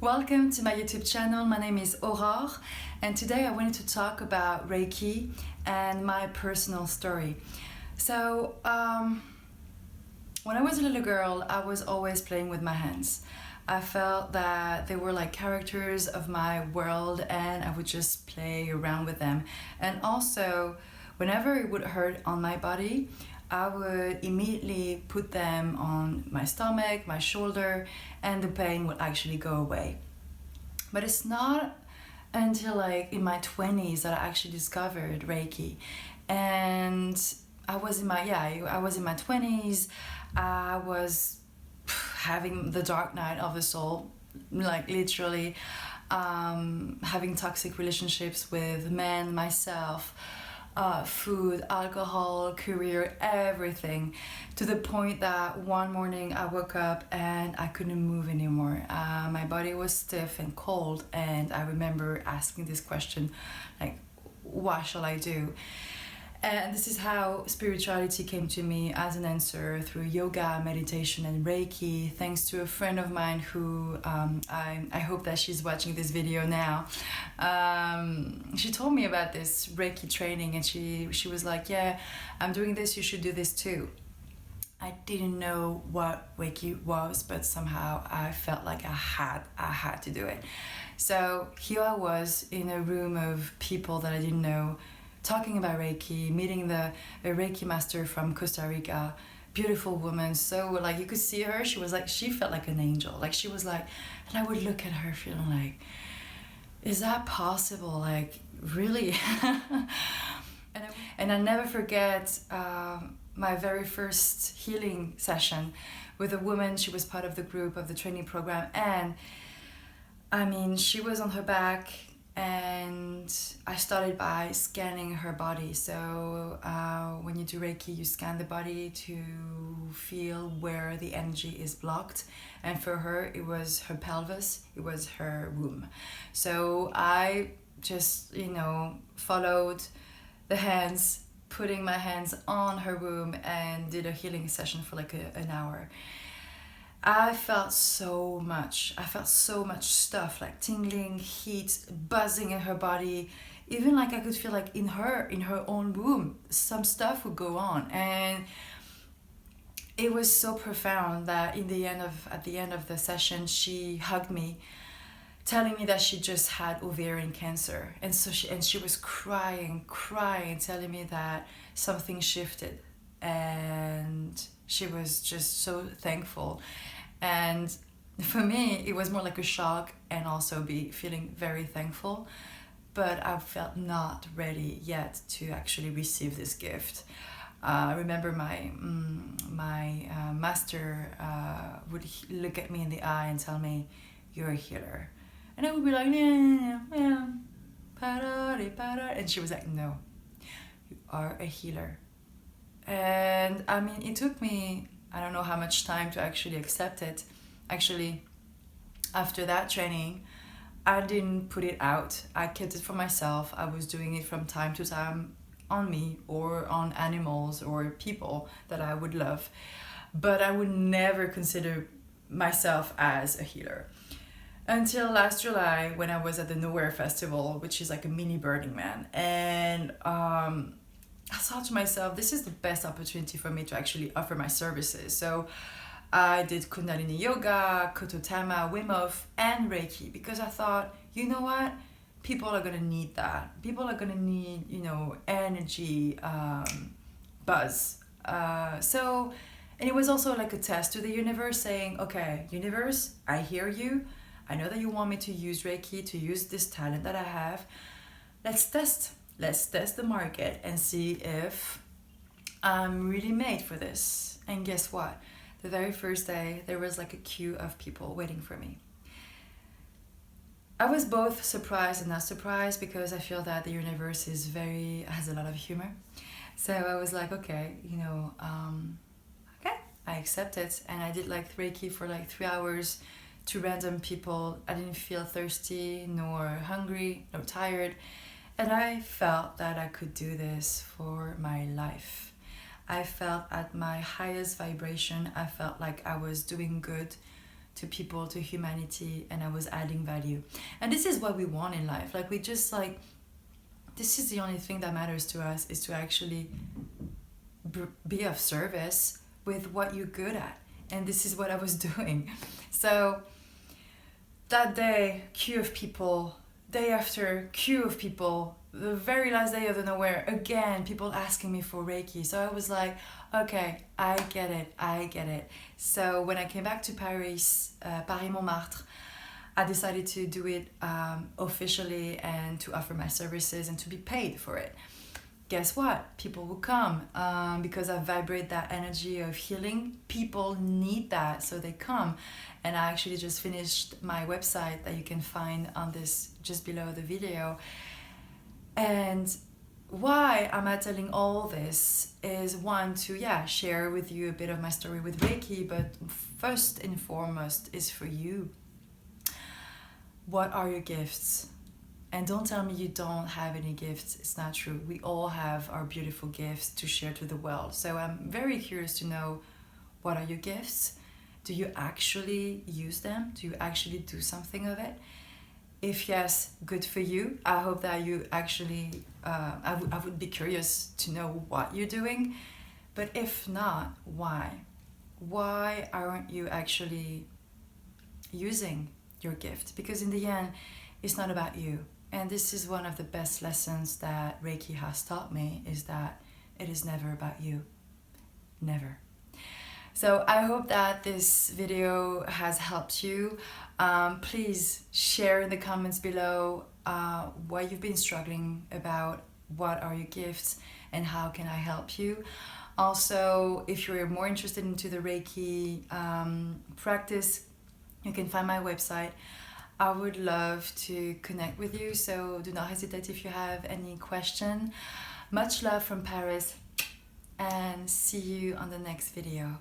Welcome to my YouTube channel. My name is Aurore, and today I wanted to talk about Reiki and my personal story. So, when I was a little girl, I was always playing with my hands. I felt that they were like characters of my world, and I would just play around with them. And also, whenever it would hurt on my body, I would immediately put them on my stomach, my shoulder, and the pain would actually go away. But it's not until like in my 20s that I actually discovered Reiki. And I was in my 20s. I was having the dark night of the soul, like literally having toxic relationships with men, myself, food, alcohol, career, everything, to the point that one morning I woke up and I couldn't move anymore. My body was stiff and cold, and I remember asking this question, like, what shall I do? And this is how spirituality came to me as an answer through yoga, meditation, and Reiki, thanks to a friend of mine who I hope that she's watching this video now. She told me about this Reiki training, and she was like, yeah, I'm doing this, you should do this too. I didn't know what Reiki was, but somehow I felt like I had to do it. So here I was in a room of people that I didn't know, talking about Reiki, meeting a Reiki master from Costa Rica, beautiful woman. So like you could see her, she felt like an angel. Like she was like, and I would look at her feeling like, is that possible? Like really? and I never forget my very first healing session with a woman. She was part of the group of the training program, and I mean, she was on her back, and I started by scanning her body. So when you do Reiki, you scan the body to feel where the energy is blocked. And for her, it was her pelvis, it was her womb. So I just, followed the hands, putting my hands on her womb, and did a healing session for like an hour. I felt so much stuff, like tingling, heat, buzzing in her body. Even like I could feel like in her own womb, some stuff would go on. And it was so profound that at the end of the session, she hugged me, telling me that she just had ovarian cancer. And so she was crying, telling me that something shifted. And she was just so thankful. And for me, it was more like a shock, and also feeling very thankful. But I felt not ready yet to actually receive this gift. I remember my master would look at me in the eye and tell me, "You're a healer," and I would be like, "Yeah, and she was like, "No, you are a healer." And I mean, it took me, I don't know how much time to actually accept it. Actually, after that training, I didn't put it out. I kept it for myself. I was doing it from time to time on me or on animals or people that I would love. But I would never consider myself as a healer. Until last July, when I was at the Nowhere Festival, which is like a mini Burning Man. And I thought to myself, this is the best opportunity for me to actually offer my services. So I did Kundalini Yoga, Kototama, Wim Hof, and Reiki, because I thought, you know what? People are going to need that. People are going to need, energy, buzz. And it was also like a test to the universe saying, okay, universe, I hear you. I know that you want me to use Reiki, to use this talent that I have. Let's test the market and see if I'm really made for this. And guess what? The very first day, there was like a queue of people waiting for me. I was both surprised and not surprised, because I feel that the universe has a lot of humor. So I was like, okay, okay, I accept it. And I did like Reiki for like 3 hours to random people. I didn't feel thirsty, nor hungry, nor tired. And I felt that I could do this for my life. I felt at my highest vibration. I felt like I was doing good to people, to humanity, and I was adding value. And this is what we want in life. Like, we just like, this is the only thing that matters to us, is to actually be of service with what you're good at. And this is what I was doing. So that day, queue of people, day after queue of people, the very last day of the nowhere, again, people asking me for Reiki. So I was like, okay, I get it. So when I came back to Paris, Paris Montmartre, I decided to do it officially and to offer my services and to be paid for it. Guess what? People will come because I vibrate that energy of healing. People need that, so they come. And I actually just finished my website that you can find on this, just below the video. And why am I telling all this is, one, to share with you a bit of my story with Reiki, but first and foremost is for you. What are your gifts? And don't tell me you don't have any gifts. It's not true. We all have our beautiful gifts to share to the world. So I'm very curious to know, what are your gifts? Do you actually use them? Do you actually do something of it? If yes, good for you. I hope that you actually, I would be curious to know what you're doing. But if not, why? Why aren't you actually using your gift? Because in the end, it's not about you. And this is one of the best lessons that Reiki has taught me, is that it is never about you. Never. So I hope that this video has helped you. Please share in the comments below what you've been struggling about, what are your gifts, and how can I help you. Also, if you're more interested into the Reiki practice, you can find my website. I would love to connect with you, so do not hesitate if you have any question. Much love from Paris, and see you on the next video.